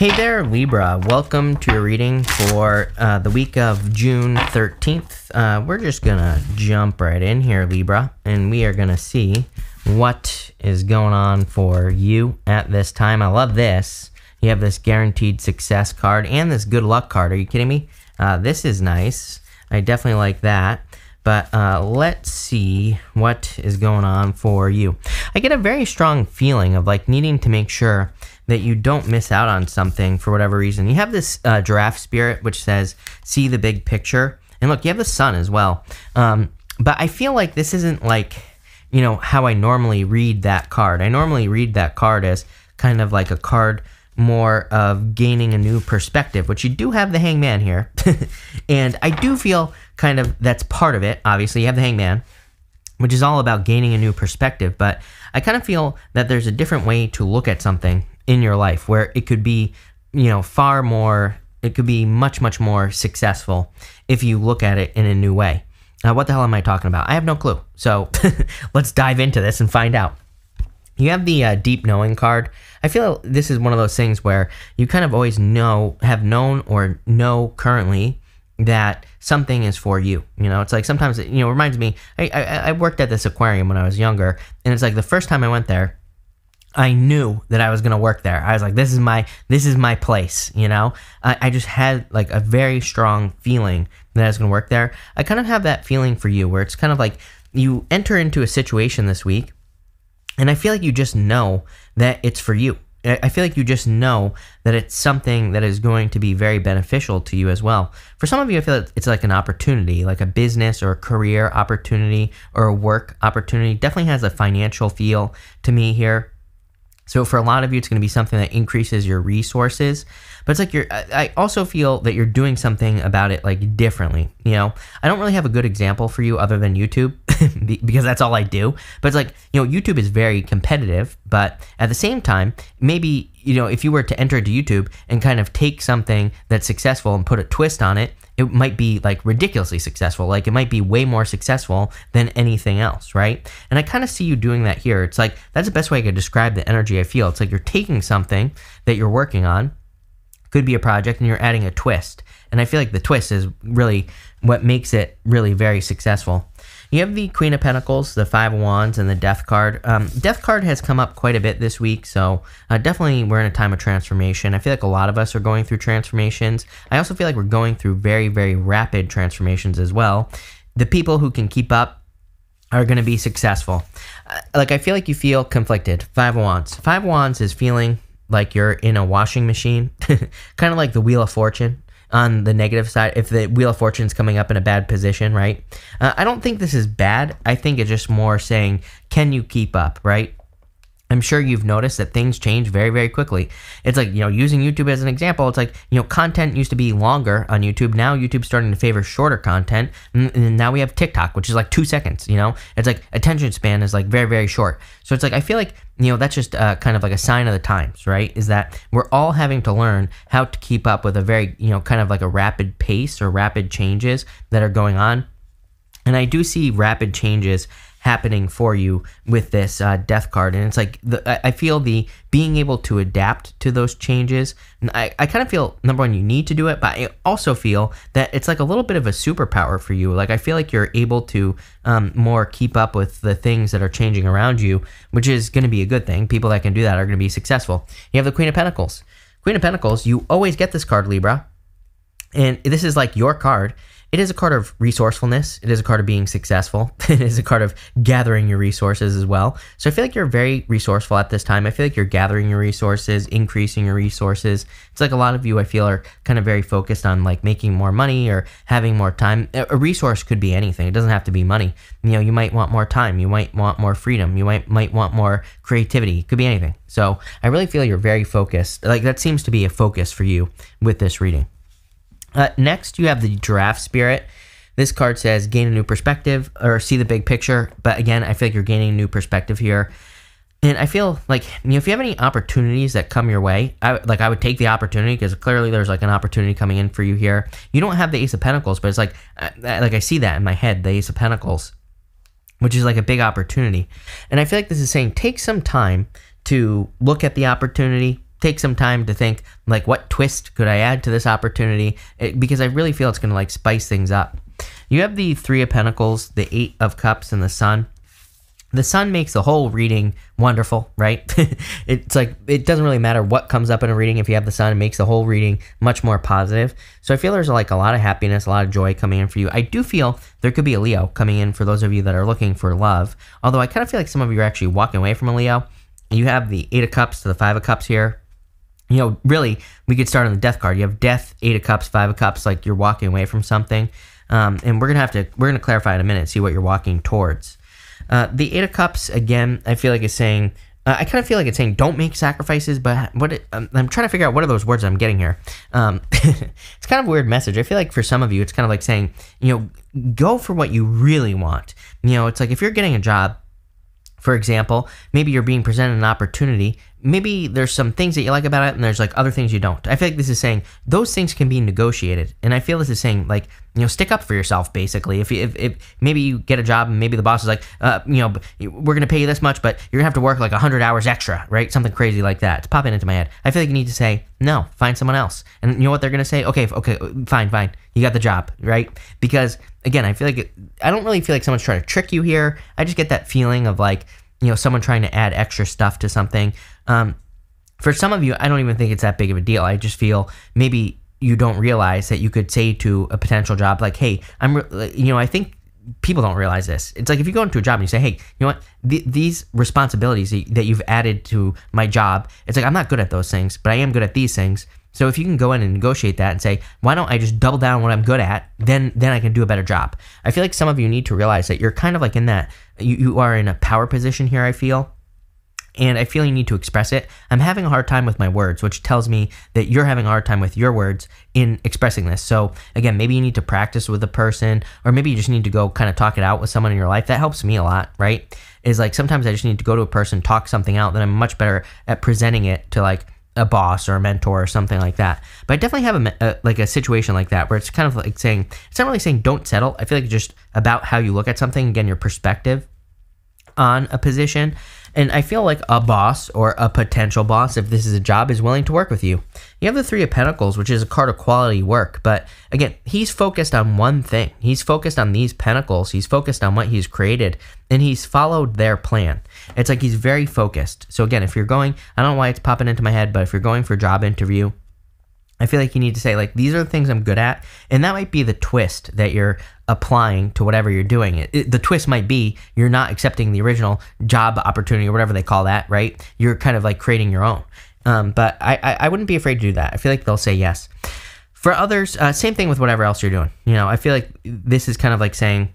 Hey there, Libra. Welcome to your reading for the week of June 13th. We're just going to jump right in here, Libra, and we are going to see what is going on for you at this time. I love this. You have this guaranteed success card and this good luck card. Are you kidding me? This is nice. I definitely like that. But let's see what is going on for you. I get a very strong feeling of like needing to make sure that you don't miss out on something for whatever reason. You have this giraffe spirit, which says, see the big picture. And look, you have the sun as well. But I feel like this isn't like, you know, how I normally read that card. I normally read that card as kind of like a card more of gaining a new perspective, which you do have the hangman here. And I do feel kind of that's part of it. Obviously, you have the hangman, which is all about gaining a new perspective. But I kind of feel that there's a different way to look at something in your life where it could be, you know, far more, it could be much, much more successful if you look at it in a new way. What the hell am I talking about? I have no clue. So let's dive into this and find out. You have the deep knowing card. I feel this is one of those things where you kind of always have known or know currently that something is for you. You know, it's like sometimes, you know, it reminds me, I worked at this aquarium when I was younger, and it's like the first time I went there, I knew that I was going to work there. I was like, this is my place, you know? I just had like a very strong feeling that I was going to work there. I kind of have that feeling for you where it's kind of like you enter into a situation this week, and I feel like you just know that it's for you. I feel like you just know that it's something that is going to be very beneficial to you as well. For some of you, I feel like it's like an opportunity, like a business or a career opportunity or a work opportunity. Definitely has a financial feel to me here. So for a lot of you, it's going to be something that increases your resources, but it's like I also feel that you're doing something about it like differently. You know, I don't really have a good example for you other than YouTube because that's all I do. But it's like, you know, YouTube is very competitive, but at the same time, maybe, you know, if you were to enter into YouTube and kind of take something that's successful and put a twist on it, it might be like ridiculously successful. Like it might be way more successful than anything else, right? And I kind of see you doing that here. It's like, that's the best way I could describe the energy I feel. It's like you're taking something that you're working on, could be a project, and you're adding a twist. And I feel like the twist is really what makes it really very successful. You have the Queen of Pentacles, the Five of Wands, and the Death card. Death card has come up quite a bit this week, so definitely we're in a time of transformation. I feel like a lot of us are going through transformations. I also feel like we're going through very, very rapid transformations as well. The people who can keep up are going to be successful. Like, I feel like you feel conflicted. Five of Wands. Five of Wands is feeling like you're in a washing machine, kind of like the Wheel of Fortune. On the negative side, if the Wheel of Fortune is coming up in a bad position, right? I don't think this is bad. I think it's just more saying, can you keep up, right? I'm sure you've noticed that things change very, very quickly. It's like, you know, using YouTube as an example, it's like, you know, content used to be longer on YouTube. Now YouTube's starting to favor shorter content. And now we have TikTok, which is like 2 seconds, you know? It's like attention span is like very, very short. So it's like, I feel like, you know, that's just kind of like a sign of the times, right? Is that we're all having to learn how to keep up with a very, you know, kind of like a rapid pace or rapid changes that are going on. And I do see rapid changes happening for you with this Death card, and it's like I feel the being able to adapt to those changes. And I kind of feel, number one, you need to do it, but I also feel that it's like a little bit of a superpower for you. Like I feel like you're able to more keep up with the things that are changing around you, which is going to be a good thing. People that can do that are going to be successful. You have the Queen of Pentacles. Queen of Pentacles, you always get this card, Libra, and this is like your card. It is a card of resourcefulness. It is a card of being successful. It is a card of gathering your resources as well. So I feel like you're very resourceful at this time. I feel like you're gathering your resources, increasing your resources. It's like a lot of you, I feel, are kind of very focused on like making more money or having more time. A resource could be anything. It doesn't have to be money. You know, you might want more time. You might want more freedom. You might want more creativity. It could be anything. So I really feel you're very focused. Like that seems to be a focus for you with this reading. Next, you have the Giraffe Spirit. This card says gain a new perspective or see the big picture. But again, I feel like you're gaining a new perspective here. And I feel like, you know, if you have any opportunities that come your way, I would take the opportunity because clearly there's like an opportunity coming in for you here. You don't have the Ace of Pentacles, but it's like I see that in my head, the Ace of Pentacles, which is like a big opportunity. And I feel like this is saying take some time to look at the opportunity, take some time to think, like, what twist could I add to this opportunity? Because I really feel it's going to like spice things up. You have the Three of Pentacles, the Eight of Cups, and the Sun. The Sun makes the whole reading wonderful, right? It's like, it doesn't really matter what comes up in a reading. If you have the Sun, it makes the whole reading much more positive. So I feel there's like a lot of happiness, a lot of joy coming in for you. I do feel there could be a Leo coming in for those of you that are looking for love. Although I kind of feel like some of you are actually walking away from a Leo. You have the Eight of Cups to the Five of Cups here. You know, really, we could start on the Death card. You have Death, Eight of Cups, Five of Cups, like you're walking away from something. And we're gonna clarify in a minute, see what you're walking towards. The Eight of Cups, again, I feel like it's saying, I kind of feel like it's saying don't make sacrifices, but I'm trying to figure out what are those words I'm getting here. It's kind of a weird message. I feel like for some of you, it's kind of like saying, you know, go for what you really want. You know, it's like if you're getting a job, for example, maybe you're being presented an opportunity. Maybe there's some things that you like about it and there's like other things you don't. I feel like this is saying those things can be negotiated. And I feel this is saying, like, you know, stick up for yourself, basically. If maybe you get a job and maybe the boss is like, you know, we're going to pay you this much, but you're going to have to work like 100 hours extra, right? Something crazy like that. It's popping into my head. I feel like you need to say, no, find someone else. And you know what they're going to say? Okay, fine. You got the job, right? Because again, I feel like I don't really feel like someone's trying to trick you here. I just get that feeling of like, you know, someone trying to add extra stuff to something. For some of you, I don't even think it's that big of a deal. I just feel maybe you don't realize that you could say to a potential job, like, hey, you know, I think people don't realize this. It's like if you go into a job and you say, hey, you know what, these responsibilities that you've added to my job, it's like, I'm not good at those things, but I am good at these things. So if you can go in and negotiate that and say, why don't I just double down on what I'm good at, then I can do a better job. I feel like some of you need to realize that you're kind of like in that, you are in a power position here, I feel. And I feel you need to express it. I'm having a hard time with my words, which tells me that you're having a hard time with your words in expressing this. So again, maybe you need to practice with a person, or maybe you just need to go kind of talk it out with someone in your life. That helps me a lot, right? Is like sometimes I just need to go to a person, talk something out, then I'm much better at presenting it to like a boss or a mentor or something like that. But I definitely have like a situation like that where it's kind of like saying, it's not really saying don't settle. I feel like it's just about how you look at something, again, your perspective on a position. And I feel like a boss or a potential boss, if this is a job, is willing to work with you. You have the Three of Pentacles, which is a card of quality work. But again, he's focused on one thing. He's focused on these pentacles. He's focused on what he's created, and he's followed their plan. It's like he's very focused. So again, if you're going, I don't know why it's popping into my head, but if you're going for a job interview, I feel like you need to say, like, these are the things I'm good at. And that might be the twist that you're applying to whatever you're doing. The twist might be you're not accepting the original job opportunity or whatever they call that, right? You're kind of like creating your own. But I wouldn't be afraid to do that. I feel like they'll say yes. For others, same thing with whatever else you're doing. You know, I feel like this is kind of like saying,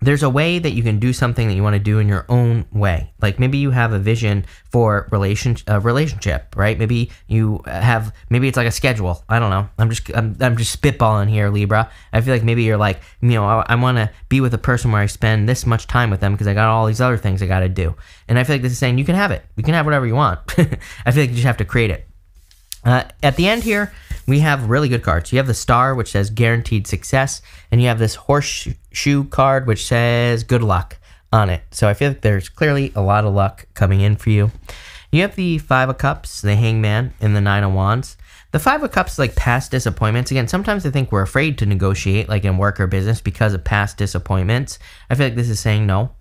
there's a way that you can do something that you want to do in your own way. Like maybe you have a vision for relationship, right? Maybe you have, maybe it's like a schedule. I don't know. I'm just spitballing here, Libra. I feel like maybe you're like, you know, I want to be with a person where I spend this much time with them because I got all these other things I got to do. And I feel like this is saying you can have it. You can have whatever you want. I feel like you just have to create it. At the end here, we have really good cards. You have the Star, which says guaranteed success, and you have this Horseshoe card, which says good luck on it. So I feel like there's clearly a lot of luck coming in for you. You have the Five of Cups, the Hangman, and the Nine of Wands. The Five of Cups is like past disappointments. Again, sometimes I think we're afraid to negotiate, like in work or business, because of past disappointments. I feel like this is saying no.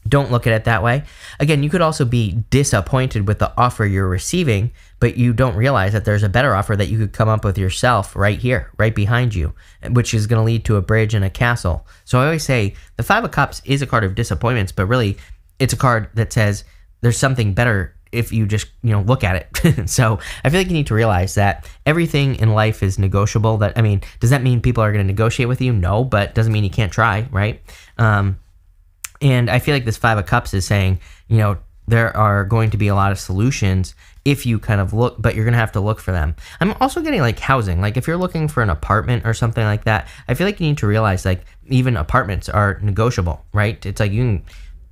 Don't look at it that way. Again, you could also be disappointed with the offer you're receiving, but you don't realize that there's a better offer that you could come up with yourself right here, right behind you, which is going to lead to a bridge and a castle. So I always say the Five of Cups is a card of disappointments, but really it's a card that says there's something better if you just, you know, look at it. So I feel like you need to realize that everything in life is negotiable. That, I mean, does that mean people are going to negotiate with you? No, but doesn't mean you can't try, right? And I feel like this Five of Cups is saying, you know, there are going to be a lot of solutions if you kind of look, but you're going to have to look for them. I'm also getting like housing. Like if you're looking for an apartment or something like that, I feel like you need to realize like even apartments are negotiable, right? It's like you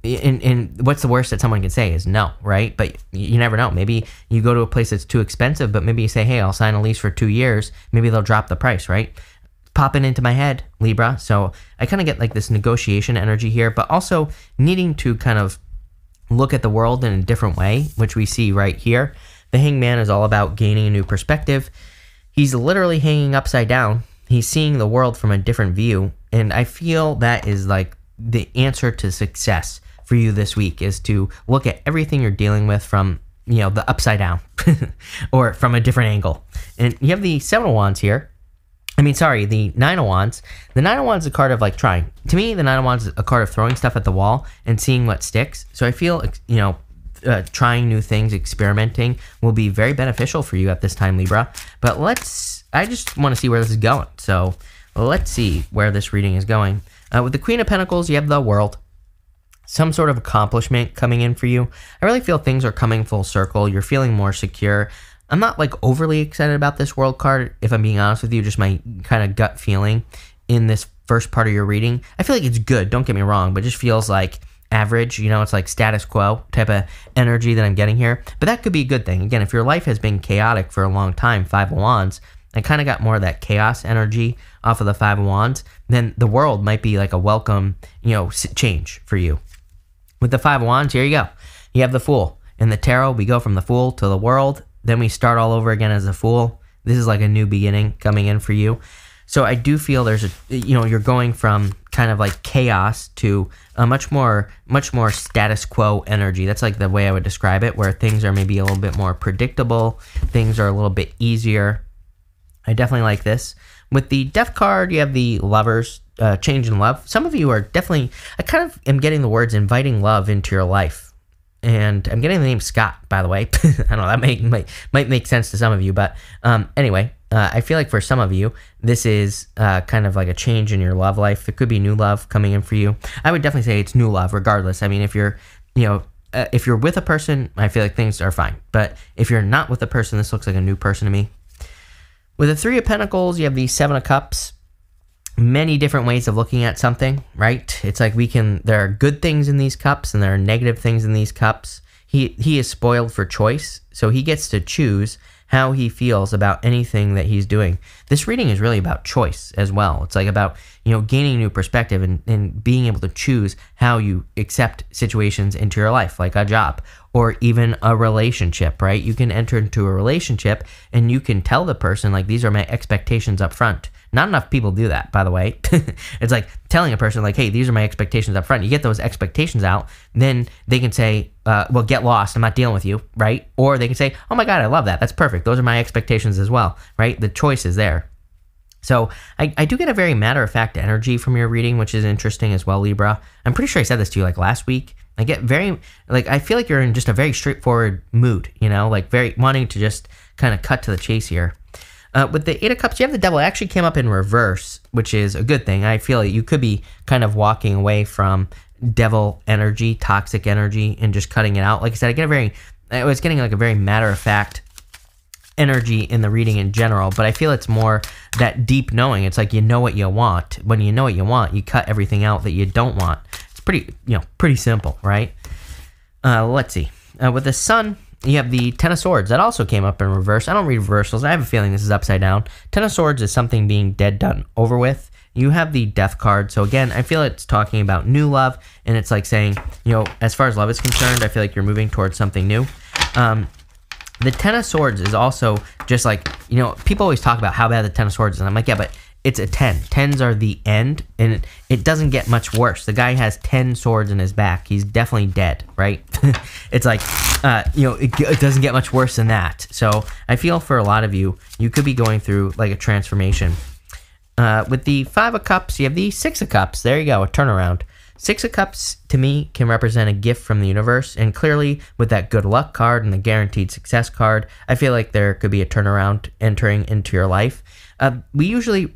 can, and what's the worst that someone can say is no, right? But you never know. Maybe you go to a place that's too expensive, but maybe you say, hey, I'll sign a lease for 2 years. Maybe they'll drop the price, right? Popping into my head, Libra. So I kind of get like this negotiation energy here, but also needing to kind of look at the world in a different way, which we see right here. The Hangman is all about gaining a new perspective. He's literally hanging upside down. He's seeing the world from a different view. And I feel that is like the answer to success for you this week, is to look at everything you're dealing with from, the upside down or from a different angle. And you have the Seven of Wands here. The Nine of Wands. The Nine of Wands is a card of like trying. To me, the Nine of Wands is a card of throwing stuff at the wall and seeing what sticks. So I feel, trying new things, experimenting will be very beneficial for you at this time, Libra. But I just want to see where this is going. So let's see where this reading is going. With the Queen of Pentacles, you have the World. Some sort of accomplishment coming in for you. I really feel things are coming full circle. You're feeling more secure. I'm not like overly excited about this World card, if I'm being honest with you, just my kind of gut feeling in this first part of your reading. I feel like it's good, don't get me wrong, but it just feels like average, it's like status quo type of energy that I'm getting here. But that could be a good thing. Again, if your life has been chaotic for a long time, Five of Wands, I kind of got more of that chaos energy off of the Five of Wands, then the World might be like a welcome, change for you. With the Five of Wands, here you go. You have the Fool. In the tarot, we go from the Fool to the World. Then we start all over again as a Fool. This is like a new beginning coming in for you. So I do feel there's you're going from kind of like chaos to a much more status quo energy. That's like the way I would describe it, where things are maybe a little bit more predictable. Things are a little bit easier. I definitely like this. With the Death card, you have the Lovers, change in love. Some of you are definitely, I kind of am getting the words inviting love into your life. And I'm getting the name Scott, by the way. I don't know, that might make sense to some of you. But anyway, I feel like for some of you, this is kind of like a change in your love life. It could be new love coming in for you. I would definitely say it's new love regardless. I mean, if you're with a person, I feel like things are fine. But if you're not with a person, this looks like a new person to me. With the Three of Pentacles, you have the Seven of Cups. Many different ways of looking at something, right? It's like there are good things in these cups and there are negative things in these cups. He is spoiled for choice, so he gets to choose how he feels about anything that he's doing. This reading is really about choice as well. It's like about, gaining new perspective and being able to choose how you accept situations into your life, like a job or even a relationship, right? You can enter into a relationship and you can tell the person, like, these are my expectations up front. Not enough people do that, by the way. It's like telling a person, like, hey, these are my expectations up front. You get those expectations out, then they can say, well, get lost. I'm not dealing with you, right? Or they can say, oh my God, I love that. That's perfect. Those are my expectations as well, right? The choice is there. So I do get a very matter-of-fact energy from your reading, which is interesting as well, Libra. I'm pretty sure I said this to you like last week. I get I feel like you're in just a very straightforward mood, like very wanting to just kind of cut to the chase here. With the Eight of Cups, you have the Devil. It actually came up in reverse, which is a good thing. I feel like you could be kind of walking away from devil energy, toxic energy, and just cutting it out. Like I said, I was getting like a very matter-of-fact energy in the reading in general, but I feel it's more that deep knowing. It's like you know what you want. When you know what you want, you cut everything out that you don't want. It's pretty simple, right? Let's see. With the Sun, you have the Ten of Swords. That also came up in reverse. I don't read reversals. I have a feeling this is upside down. Ten of Swords is something being dead, done, over with. You have the Death card. So again, I feel it's talking about new love, and it's like saying, as far as love is concerned, I feel like you're moving towards something new. The Ten of Swords is also just like, people always talk about how bad the Ten of Swords is. And I'm like, yeah, but it's a 10. 10s are the end, and it doesn't get much worse. The guy has 10 swords in his back. He's definitely dead, right? It's like, it doesn't get much worse than that. So I feel for a lot of you, you could be going through like a transformation. With the Five of Cups, you have the Six of Cups. There you go, a turnaround. Six of Cups, to me, can represent a gift from the universe. And clearly, with that good luck card and the guaranteed success card, I feel like there could be a turnaround entering into your life. We usually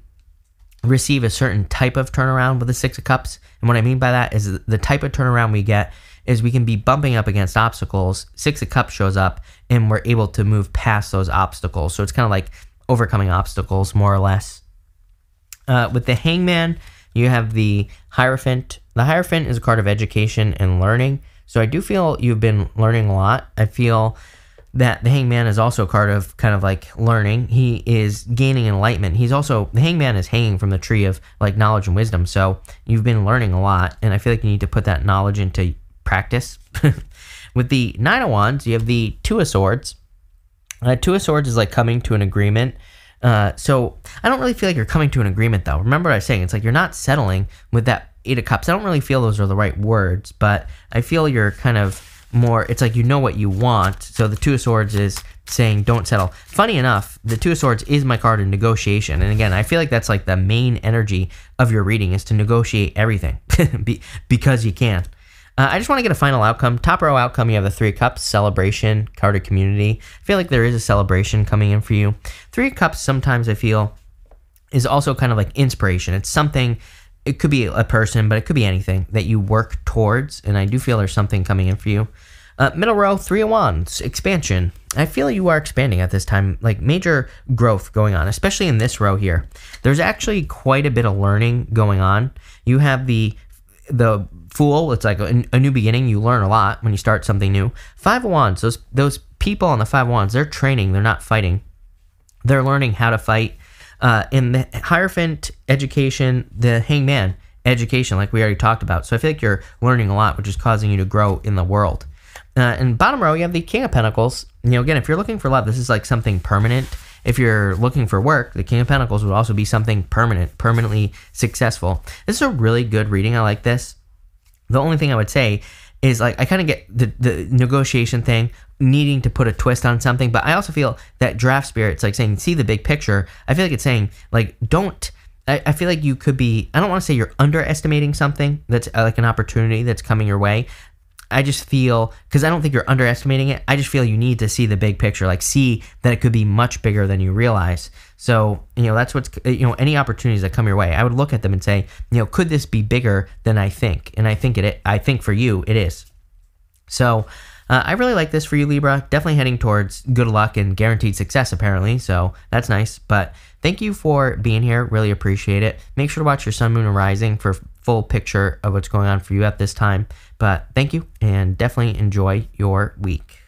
receive a certain type of turnaround with the Six of Cups. And what I mean by that is the type of turnaround we get is we can be bumping up against obstacles. Six of Cups shows up and we're able to move past those obstacles. So it's kind of like overcoming obstacles, more or less. With the Hangman, you have the Hierophant. The Hierophant is a card of education and learning. So I do feel you've been learning a lot. I feel that the Hangman is also a card of kind of like learning. He is gaining enlightenment. The Hangman is hanging from the tree of like knowledge and wisdom. So you've been learning a lot, and I feel like you need to put that knowledge into practice. With the Nine of Wands, you have the Two of Swords. Two of Swords is like coming to an agreement. So I don't really feel like you're coming to an agreement though. Remember what I was saying? It's like you're not settling with that Eight of Cups. I don't really feel those are the right words, but I feel you're kind of more, it's like you know what you want. So the Two of Swords is saying don't settle. Funny enough, the Two of Swords is my card in negotiation. And again, I feel like that's like the main energy of your reading is to negotiate everything because you can. I just want to get a final outcome. Top row outcome, you have the Three of Cups, celebration, card of community. I feel like there is a celebration coming in for you. Three of Cups sometimes I feel is also kind of like inspiration. It's something, it could be a person, but it could be anything that you work towards. And I do feel there's something coming in for you. Middle row, Three of Wands, expansion. I feel you are expanding at this time, like major growth going on, especially in this row here. There's actually quite a bit of learning going on. You have the Fool, it's like a new beginning. You learn a lot when you start something new. Five of Wands, those people on the Five of Wands, they're training, they're not fighting. They're learning how to fight. In the Hierophant, education, the Hangman, education, like we already talked about. So I feel like you're learning a lot, which is causing you to grow in the world. And bottom row, you have the King of Pentacles. You know, again, if you're looking for love, this is like something permanent. If you're looking for work, the King of Pentacles would also be something permanent, permanently successful. This is a really good reading. I like this. The only thing I would say is like I kind of get the negotiation thing, needing to put a twist on something, but I also feel that draft spirit's like saying, see the big picture. I feel like it's saying like, I feel like you could be, I don't want to say you're underestimating something that's like an opportunity that's coming your way. I just feel, because I don't think you're underestimating it, I just feel you need to see the big picture, like see that it could be much bigger than you realize. So, you know, that's what's, you know, any opportunities that come your way, I would look at them and say, you know, could this be bigger than I think? And I think for you, it is. So, I really like this for you, Libra. Definitely heading towards good luck and guaranteed success, apparently. So that's nice. But thank you for being here. Really appreciate it. Make sure to watch your sun, moon, and rising for full picture of what's going on for you at this time. But thank you, and definitely enjoy your week.